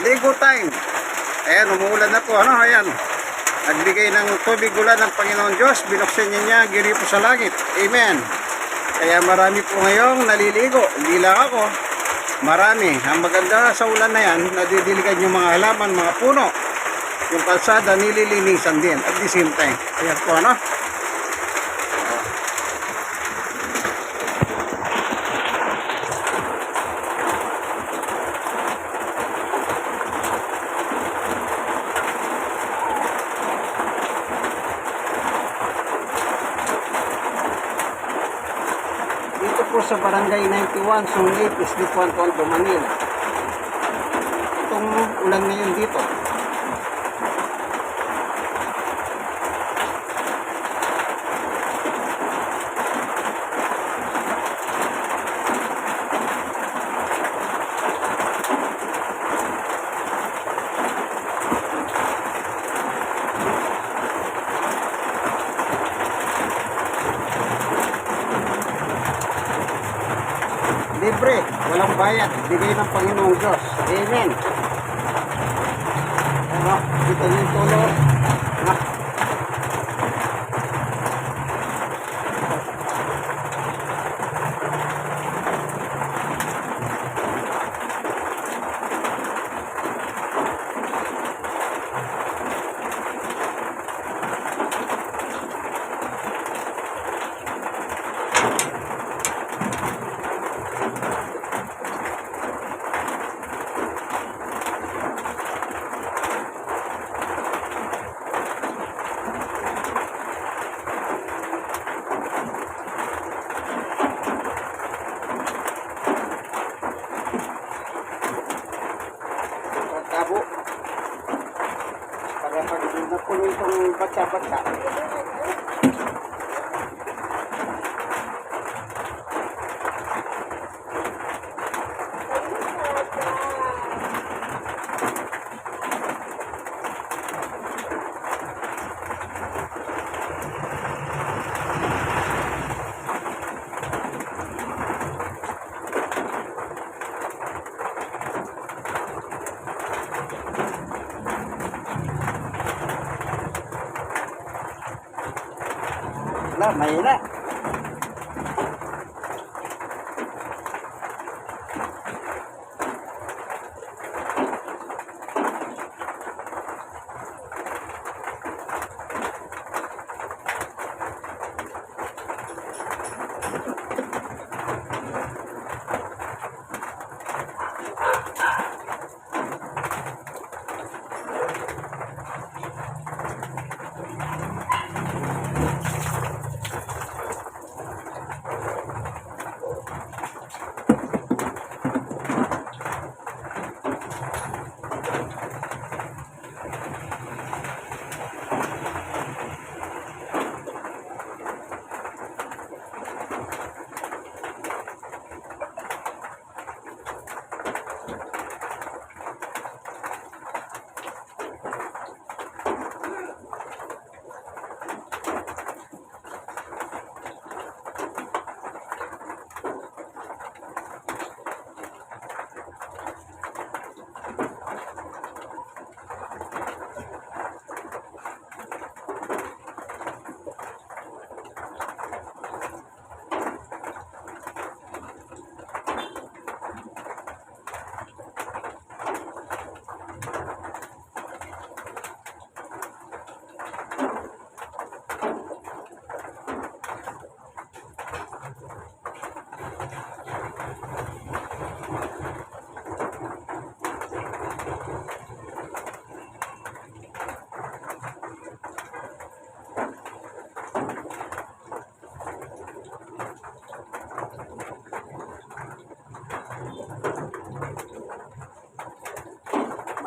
ligo time. Ayan, umuulan na po, ano, ayan. Nagbigay ng tubig ulan ng Panginoon Diyos, binuksan niya giripo sa langit. Amen. Kaya marami po ngayong naliligo, hindi lang ako. Marami. Ang maganda sa ulan na yan, nadidiligan yung mga halaman, mga puno. Yung kalsada, nililinisan din at the same time. Ayan po, ano. Dito po sa Barangay 91, Sungit, Islipuan, Tondo, Manila. Itong ulan ngayon dito. Libre, walang bayad, bigay ng Panginoong Diyos. Amen. Ano, dito yung tulo. Tabo. Para pag napuno itong batsa-batsa. Wala, mahina.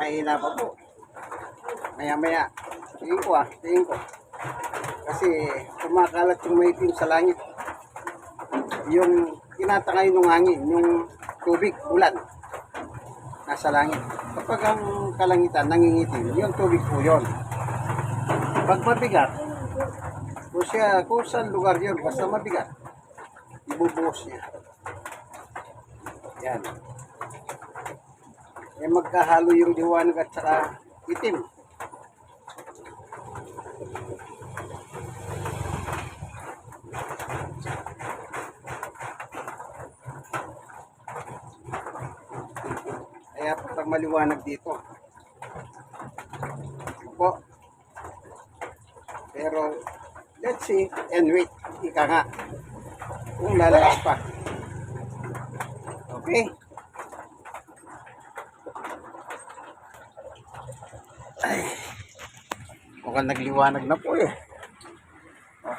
Mahina pa po. Maya-maya. Tingin ko. Kasi kumakalat yung maitim sa langit. Yung tinatangay ng hangin, yung tubig, ulan, nasa langit. Kapag ang kalangitan nangingitim, yung tubig po yun. Pag mabigat, kung saan lugar yun, basta mabigat, ibubuhos niya. Yan. magkahalo yung liwanag at saka itim. Kaya pag maliwanag dito. Po. Pero let's see and wait. Ika nga. Kung lalakas pa. Okay. Ay. Mukhang nagliwanag na po eh. Oh.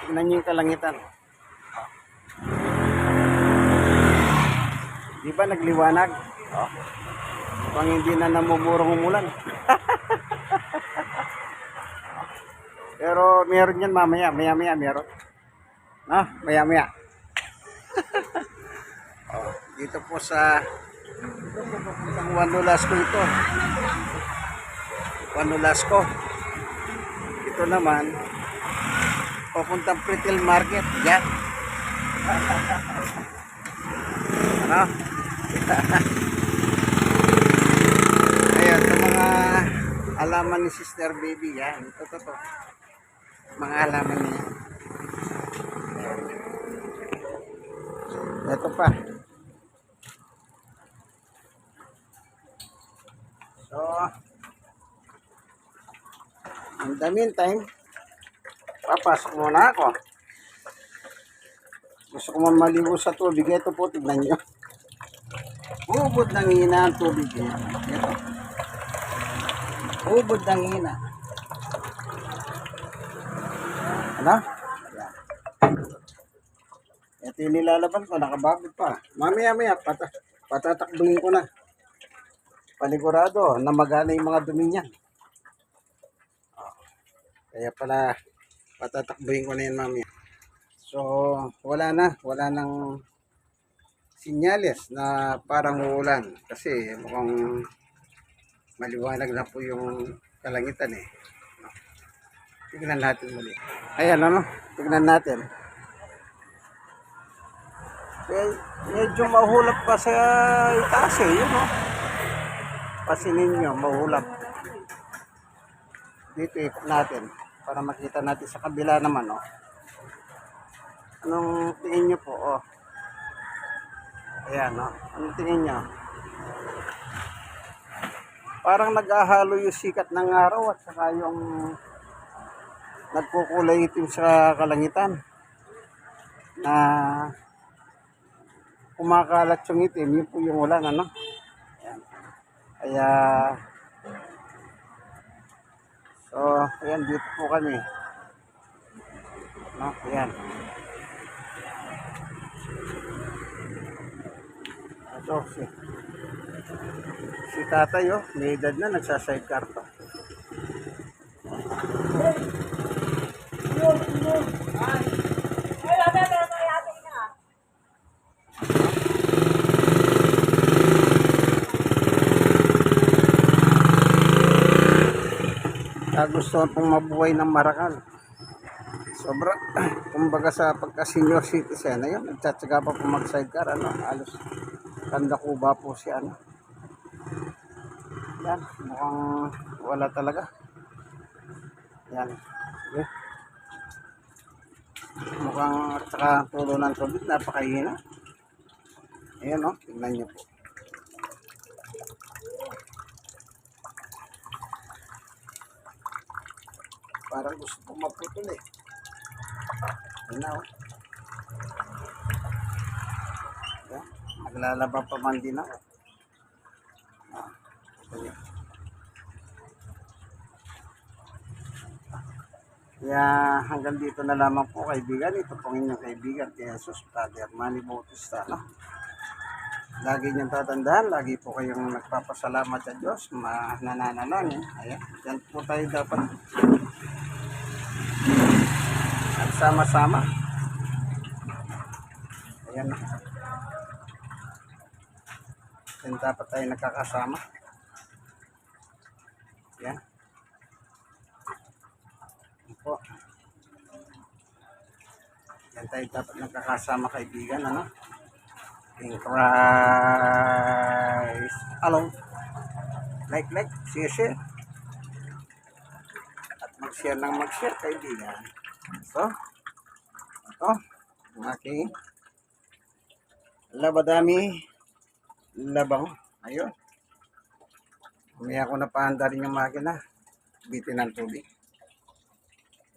Tignan niyo yung kalangitan. Di ba nagliwanag? Oh. Pang hindi na namumurong umulan. Pero meron yan mamaya. Maya-maya meron. Maya-maya. Oh, dito po sa Juan Nolasco ito. Juan Nolasco. Ito naman papuntang Pretil Market. Yan. Ano? Ayan, ito mga alaman ni Sister Baby. Yan, ito. Mga alaman niya. Ito pa. So, in the meantime, papasok muna ako. Gusto ko maligo sa tubig. Ito po, tignan nyo. Ubod ng hina ang tubig. Ito. Ubod ng hina. Ano? Ayan. Ito yung nilalaban ko. Nakababid pa. Mamaya-maya, patatakbuhin ko na. Panigurado na magana yung mga dumi niyan. Kaya pala patatakbuhin ko na yan mamaya. So wala nang sinyales na parang uulan kasi mukhang maliwanag na po yung kalangitan eh. Tignan natin muli. Ayan tignan natin. Medyo mahulap pa sa itaas eh, yun Pasinin nyo, mahulap. Dito ikot natin para makita natin sa kabila naman Anong tingin nyo po Ayan Anong tingin nyo? Parang nag-ahalo yung sikat ng araw at saka yung nagkukulay itim sa kalangitan na kumakalat yung itim, yun po yung ulan Ayan. Kaya so ayan dito po kami ayan ito si tatay may edad na nagsasidecar pa gusto pong mabuhay ng marakal sobra kumbaga sa pagka senior citizen ayun nagtsatsaga pa po mag sidecar halos tanda ko ba po si yan mukhang wala talaga yan sige mukhang at saka tulo ng tubig napakahina ayan tignan nyo po parang gusto kong maputol eh. Ayan Ayan. Naglalaba pa man din ako. Kaya hanggang dito na lamang po kaibigan. Ito pong inyong kaibigan kay Jesus, Father Manny Bautista. Lagi niyong tatandaan, lagi po kayong nagpapasalamat sa Diyos, nananalangin. Ayan, yan po tayo dapat nagsama-sama. Ayan. Yan dapat tayo nakakasama. Ayan. Yan po. Yan tayo dapat nakakasama kaibigan, In Christ. Hello. Like, share. At mag-share ng mag-share, kaibigan. So, ito, ang aking labadami, labang. Ayun. Umaya ko na paanda rin yung makina. Bitin ng tubig.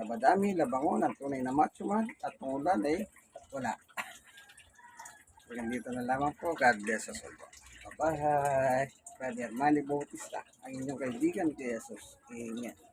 Labadami, labango, ng tunay na macho man. At kung ulan ay wala. Hanggang dito na lamang po. God bless us all. Bye-bye. Brother Manny Bautista, ang inyong kaibigan kay Jesus. Amen.